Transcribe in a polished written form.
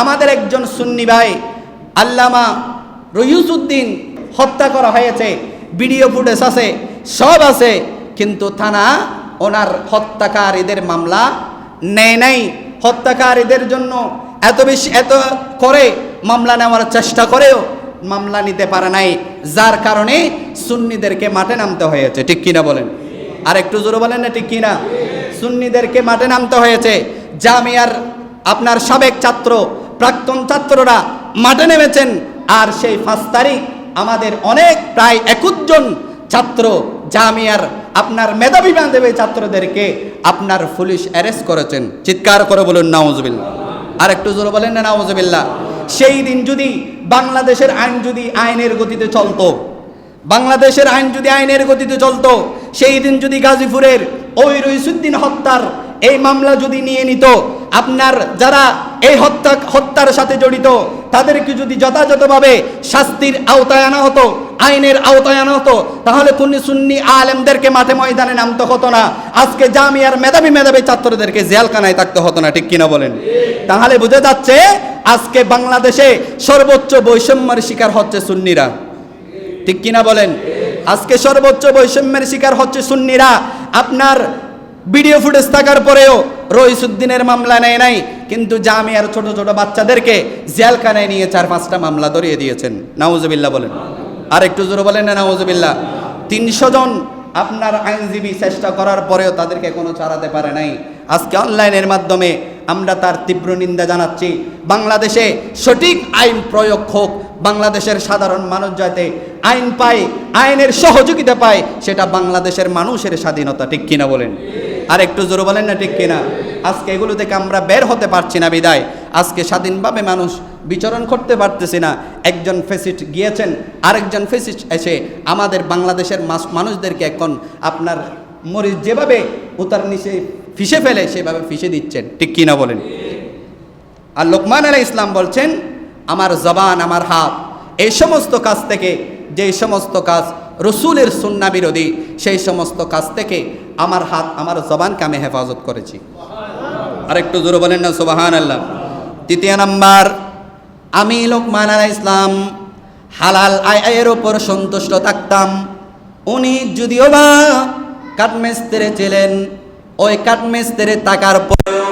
আমাদের একজন সুন্নি ভাই আল্লামা রইউসউদ্দিন হত্যা করা হয়েছে, ভিডিও ফুটেজ আছে, সব আছে, কিন্তু থানা ওনার হত্যাকারীদের মামলা নেয় নাই। হত্যাকারীদের জন্য এত করে মামলা নেওয়ার চেষ্টা করেও মামলা নিতে পারে নাই, যার কারণে সুন্নিদেরকে মাঠে নামতে হয়েছে। ঠিক কিনা বলেন? আর একটু জোরে বলেন না ঠিক কিনা? সুন্নিদেরকে মাঠে নামতে হয়েছে। জামিয়ার আপনার সাবেক ছাত্র, প্রাক্তন ছাত্ররা মাঠে নেমেছেন। আর সেই 5 তারিখ আমাদের অনেক প্রায় 21 জন ছাত্র জামিয়ার আপনার মেধাবী বান্ধবী ছাত্রদেরকে আপনার পুলিশ অ্যারেস্ট করেছেন। চিৎকার করে বলুন নাউজুবিল্লাহ। আর একটু জোরে বলেন না নাউজুবিল্লাহ। সেই দিন যদি বাংলাদেশের আইন যদি আইনের গতিতে চলতো, বাংলাদেশের আইন যদি আইনের গতিতে চলতো, সেই দিন যদি গাজীপুরের ওই রইউসউদ্দিন হত্যার এই মামলা যদি নিয়ে নিত, আপনার যারা এই হত্যার সাথে জড়িত তাদেরকে যদি যথাযথভাবে শাস্তির আওতায় আনা হতো, আইনের আওতায় আনা হতো, তাহলে সুন্নি আলেমদেরকে মাঠে ময়দানে নামতে হতো না। আজকে জামিয়ার মেধাবী ছাত্রদেরকে জেলখানায় থাকতে হতো না। ঠিক কিনা বলেন? তাহলে বোঝা যাচ্ছে আজকে বাংলাদেশে সর্বোচ্চ বৈষম্যের শিকার হচ্ছে সুন্নিরা। ঠিক কিনা বলেন? আজকে সর্বোচ্চ বৈষম্যের শিকার হচ্ছে সুন্নিরা। আপনার ভিডিও ফুটেজ থাকার পরেও রইউসউদ্দিনের মামলা নেয় নাই, কিন্তু জামিয়ার ছোট ছোট বাচ্চাদেরকে জেলখানায় নিয়ে 4-5টা মামলা ধরিয়ে দিয়েছেন। নাউজুবিল্লাহ বলেন। আর একটু জোরে বলেন না নাউজুবিল্লাহ। 300 জন আপনার আইনজীবী চেষ্টা করার পরেও তাদেরকে কোনো ছাড়াতে পারে নাই। আজকে অনলাইনের মাধ্যমে আমরা তার তীব্র নিন্দা জানাচ্ছি। বাংলাদেশে সঠিক আইন প্রয়োগ হোক, বাংলাদেশের সাধারণ মানুষ যাতে আইন পায়, আইনের সহযোগিতা পায়, সেটা বাংলাদেশের মানুষের স্বাধীনতা। ঠিক কিনা বলেন? আর একটু জোরে বলেন না ঠিক কিনা? আজকে এগুলো থেকে আমরা বের হতে পারছি না বিদায় আজকে স্বাধীনভাবে মানুষ বিচরণ করতে পারতেছি না। একজন ফ্যাসিস্ট গিয়েছেন, আরেকজন ফ্যাসিস্ট এসে আমাদের বাংলাদেশের মানুষদেরকে এখন আপনার মরিচ যেভাবে উতার নিচে ফিসে ফেলে সেভাবে ফিসে দিচ্ছেন। ঠিক কিনা বলেন? আর লোকমান আলাইহিস সালাম বলছেন, আমার জবান, আমার হাত, এই সমস্ত কাজ থেকে, যে সমস্ত কাজ রসুলের সুন্নাহ বিরোধী, সেই সমস্ত কাজ থেকে আমার হাত, আমার জবানকে আমি হেফাজত করেছি। আর একটু জোরে বলেন না সুবহানাল্লাহ। 3 নাম্বার, আমি লোকমান আলাইহিস সালাম হালাল আয়ের উপর সন্তুষ্ট থাকতাম। উনি যদিও বা কাঠমিস্ত্রি ছিলেন, ওই কাঠমিস্ত্রি থাকার পরেও